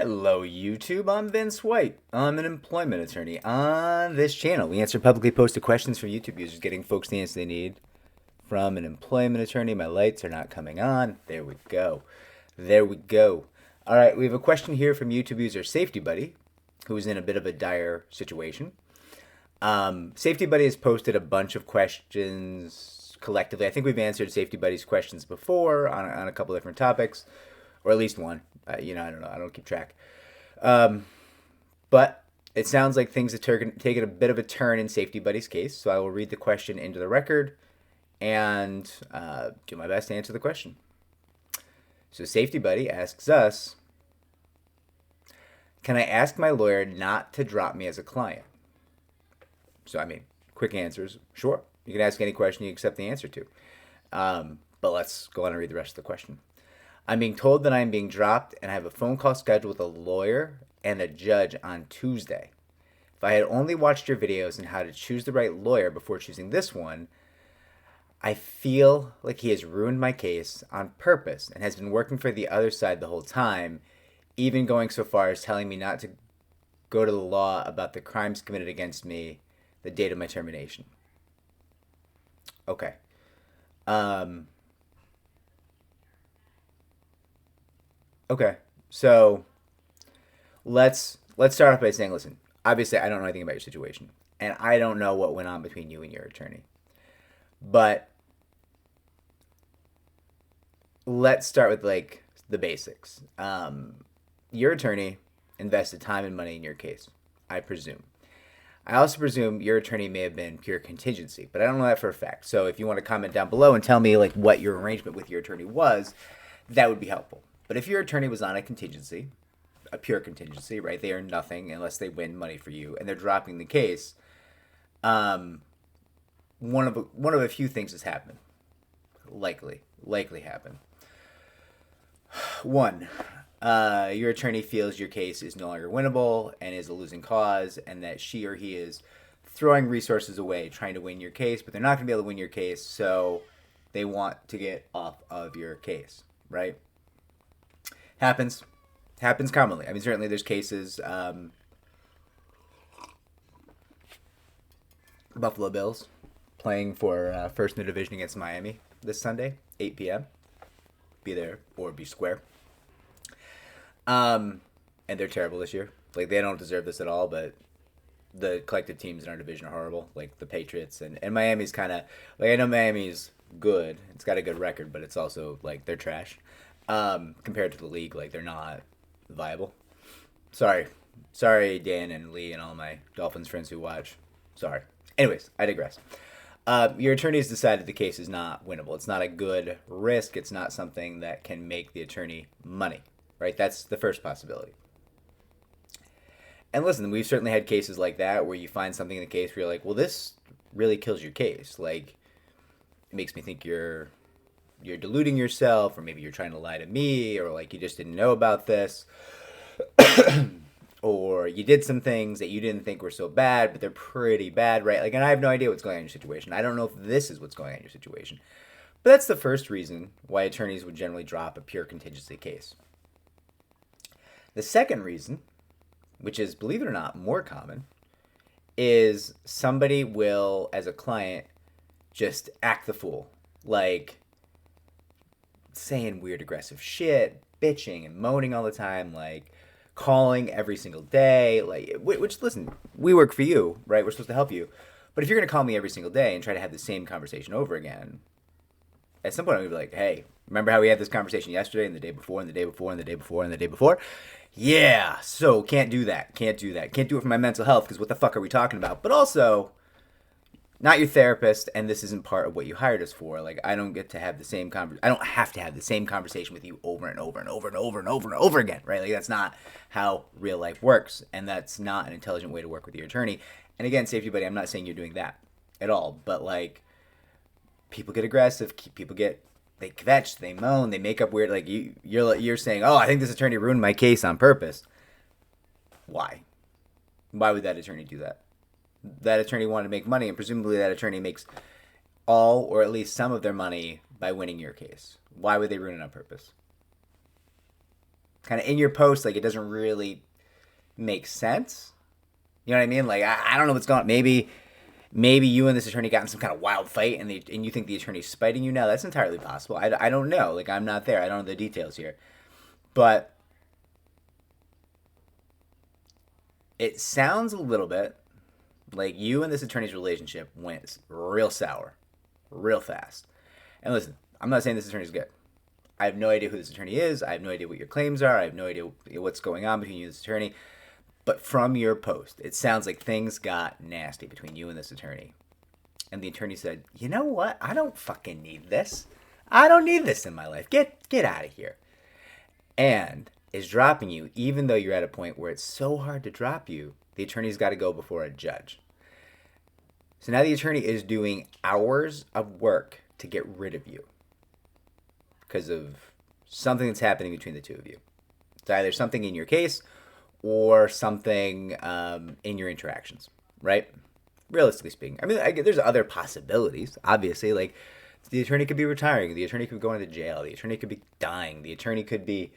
Hello, YouTube. I'm Vince White. I'm an employment attorney. On this channel, we answer publicly posted questions from YouTube users, getting folks the answer they need from an employment attorney. My lights are not coming on. There we go. There we go. All right, we have a question here from YouTube user Safety Buddy, who's in a bit of a dire situation. Safety Buddy has posted a bunch of questions collectively. I think we've answered Safety Buddy's questions before on a couple different topics, or at least one. I don't know. I don't keep track. But it sounds like things have taken a bit of a turn in Safety Buddy's case. So I will read the question into the record and do my best to answer the question. So Safety Buddy asks us, can I ask my lawyer not to drop me as a client? So, quick answers. Sure. You can ask any question you accept the answer to. But let's go on and read the rest of the question. I'm being told that I'm being dropped and I have a phone call scheduled with a lawyer and a judge on Tuesday. If I had only watched your videos on how to choose the right lawyer before choosing this one, I feel like he has ruined my case on purpose and has been working for the other side the whole time, even going so far as telling me not to go to the law about the crimes committed against me the date of my termination. Okay. Okay. So let's start off by saying, listen, obviously I don't know anything about your situation, and I don't know what went on between you and your attorney. But let's start with like the basics. Your attorney invested time and money in your case, I presume. I also presume your attorney may have been pure contingency, but I don't know that for a fact. So if you want to comment down below and tell me like what your arrangement with your attorney was, that would be helpful. But if your attorney was on a contingency, a pure contingency, right? They earn nothing unless they win money for you, and they're dropping the case. One of a few things has happened. Likely happen. One, your attorney feels your case is no longer winnable and is a losing cause, and that she or he is throwing resources away trying to win your case, but they're not going to be able to win your case, so they want to get off of your case, right? Happens commonly. Certainly there's cases. Buffalo Bills playing for first in the division against Miami this Sunday, 8 p.m. Be there or be square. And they're terrible this year. Like, they don't deserve this at all, but the collective teams in our division are horrible. Like, the Patriots and Miami's kind of, like, I know Miami's good. It's got a good record, but it's also, like, they're trash. Compared to the league, like, they're not viable. Sorry, Dan and Lee and all my Dolphins friends who watch. Sorry. Anyways, I digress. Your attorney has decided the case is not winnable. It's not a good risk. It's not something that can make the attorney money, right? That's the first possibility. And listen, we've certainly had cases like that where you find something in the case where you're like, well, this really kills your case. Like, it makes me think you're deluding yourself, or maybe you're trying to lie to me, or like you just didn't know about this, or you did some things that you didn't think were so bad, but they're pretty bad, right? Like, and I have no idea what's going on in your situation. I don't know if this is what's going on in your situation. But that's the first reason why attorneys would generally drop a pure contingency case. The second reason, which is, believe it or not, more common, is somebody will, as a client, just act the fool. Like, saying weird aggressive shit, bitching and moaning all the time, like calling every single day, like, which, listen, we work for you, right? We're supposed to help you. But if you're going to call me every single day and try to have the same conversation over again, at some point I'm going to be like, hey, remember how we had this conversation yesterday and the day before and the day before and the day before and the day before? Yeah, so can't do that. Can't do it for my mental health, because what the fuck are we talking about? But also, not your therapist, and this isn't part of what you hired us for. Like, I don't get to have the same I don't have to have the same conversation with you over and over and over and over and over and over again, right? Like, that's not how real life works, and that's not an intelligent way to work with your attorney. And again, Safety Buddy, I'm not saying you're doing that at all, but like, people get aggressive, they kvetch, they moan, they make up weird, like, you're saying, oh, I think this attorney ruined my case on purpose. Why would that attorney do that? That attorney wanted to make money, and presumably that attorney makes all or at least some of their money by winning your case. Why would they ruin it on purpose? kind of in your post, like it doesn't really make sense. You know what I mean? Like I don't know what's going on. Maybe you and this attorney got in some kind of wild fight, and you think the attorney's spiting you. Now that's entirely possible. I don't know. Like I'm not there. I don't know the details here, but it sounds a little bit like you and this attorney's relationship went real sour, real fast. And listen, I'm not saying this attorney's good. I have no idea who this attorney is. I have no idea what your claims are. I have no idea what's going on between you and this attorney. But from your post, it sounds like things got nasty between you and this attorney. And the attorney said, you know what? I don't fucking need this. I don't need this in my life. Get out of here. And is dropping you, even though you're at a point where it's so hard to drop you, the attorney's got to go before a judge. So now the attorney is doing hours of work to get rid of you because of something that's happening between the two of you. It's either something in your case or something in your interactions, right? Realistically speaking. I mean, there's other possibilities, obviously. Like, the attorney could be retiring. The attorney could be going to jail. The attorney could be dying. The attorney could be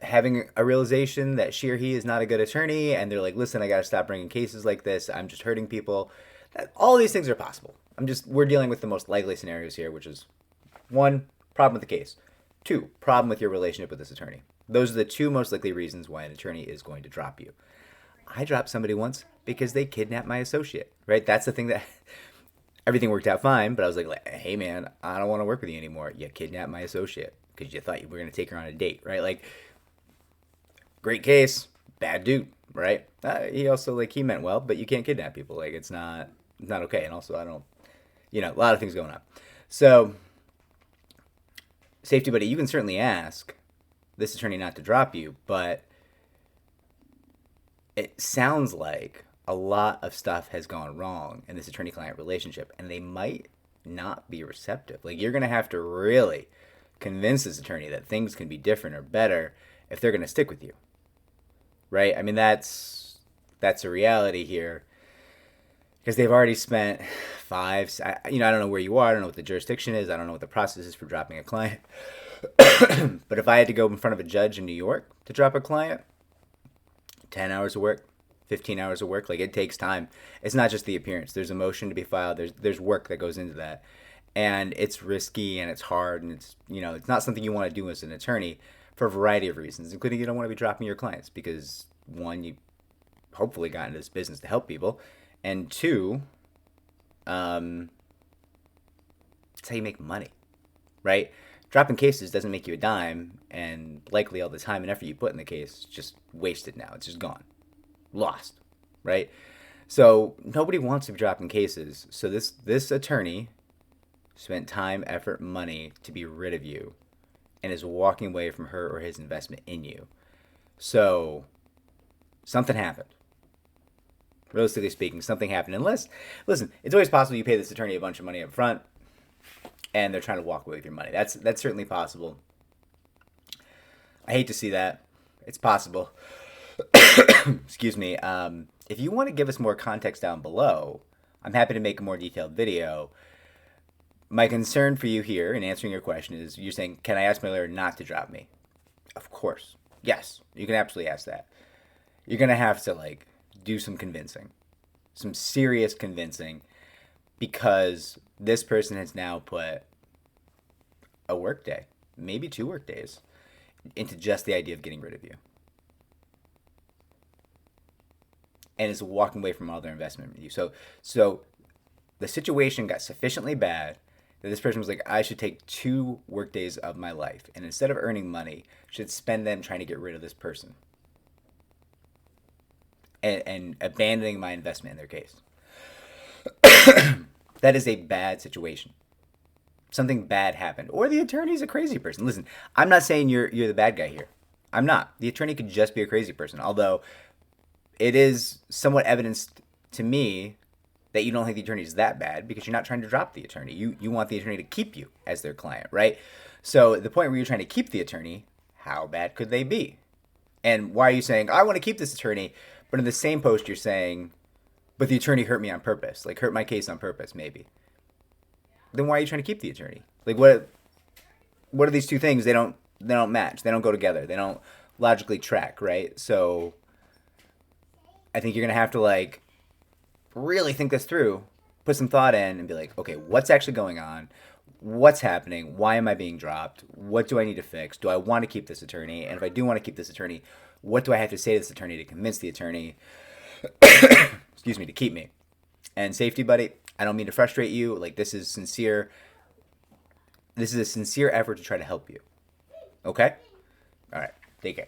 having a realization that she or he is not a good attorney, and they're like, listen, I got to stop bringing cases like this. I'm just hurting people. All these things are possible. We're dealing with the most likely scenarios here, which is 1, problem with the case. 2, problem with your relationship with this attorney. Those are the 2 most likely reasons why an attorney is going to drop you. I dropped somebody once because they kidnapped my associate, right? That's the thing that everything worked out fine, but I was like, hey man, I don't want to work with you anymore. You kidnapped my associate because you thought you were going to take her on a date, right? Like, great case, bad dude, right? He also, like, he meant well, but you can't kidnap people. Like, it's not okay. And also, I don't, a lot of things going on. So, Safety Buddy, you can certainly ask this attorney not to drop you, but it sounds like a lot of stuff has gone wrong in this attorney-client relationship, and they might not be receptive. Like, you're going to have to really convince this attorney that things can be different or better if they're going to stick with you, right? I mean, that's a reality here, because they've already spent I don't know where you are. I don't know what the jurisdiction is. I don't know what the process is for dropping a client. But if I had to go in front of a judge in New York to drop a client, 10 hours of work, 15 hours of work, like, it takes time. It's not just the appearance. There's a motion to be filed. There's work that goes into that. And it's risky and it's hard, and it's, it's not something you want to do as an attorney for a variety of reasons, including you don't want to be dropping your clients because, 1, you hopefully got into this business to help people, and 2, it's how you make money, right? Dropping cases doesn't make you a dime, and likely all the time and effort you put in the case is just wasted now. It's just gone. Lost, right? So nobody wants to be dropping cases. So this attorney spent time, effort, money to be rid of you and is walking away from her or his investment in you. So something happened. Realistically speaking, something happened. Unless, listen, it's always possible you pay this attorney a bunch of money up front and they're trying to walk away with your money. That's certainly possible. I hate to see that. It's possible. Excuse me. If you want to give us more context down below, I'm happy to make a more detailed video. My concern for you here in answering your question is you're saying, can I ask my lawyer not to drop me? Of course. Yes, you can absolutely ask that. You're going to have to, do some convincing, some serious convincing, because this person has now put a work day, maybe 2 work days, into just the idea of getting rid of you. And is walking away from all their investment with you. So the situation got sufficiently bad that this person was like, I should take 2 work days of my life, and instead of earning money, should spend them trying to get rid of this person. And abandoning my investment in their case. That is a bad situation. Something bad happened. Or the attorney's a crazy person. Listen, I'm not saying you're the bad guy here. I'm not. The attorney could just be a crazy person. Although it is somewhat evidenced to me that you don't think the attorney is that bad because you're not trying to drop the attorney. You want the attorney to keep you as their client, right? So the point where you're trying to keep the attorney, how bad could they be? And why are you saying, I want to keep this attorney, but in the same post you're saying, but the attorney hurt me on purpose, hurt my case on purpose, maybe. Then why are you trying to keep the attorney? What are these 2 things? They don't match. They don't go together. They don't logically track, right? So I think you're gonna have to like really think this through, put some thought in, and be like, okay, what's actually going on? What's happening? Why am I being dropped? What do I need to fix? Do I want to keep this attorney? And if I do want to keep this attorney, what do I have to say to this attorney to convince the attorney, excuse me, to keep me? And safety, buddy, I don't mean to frustrate you. Like, this is sincere. This is a sincere effort to try to help you. Okay? All right. Take care.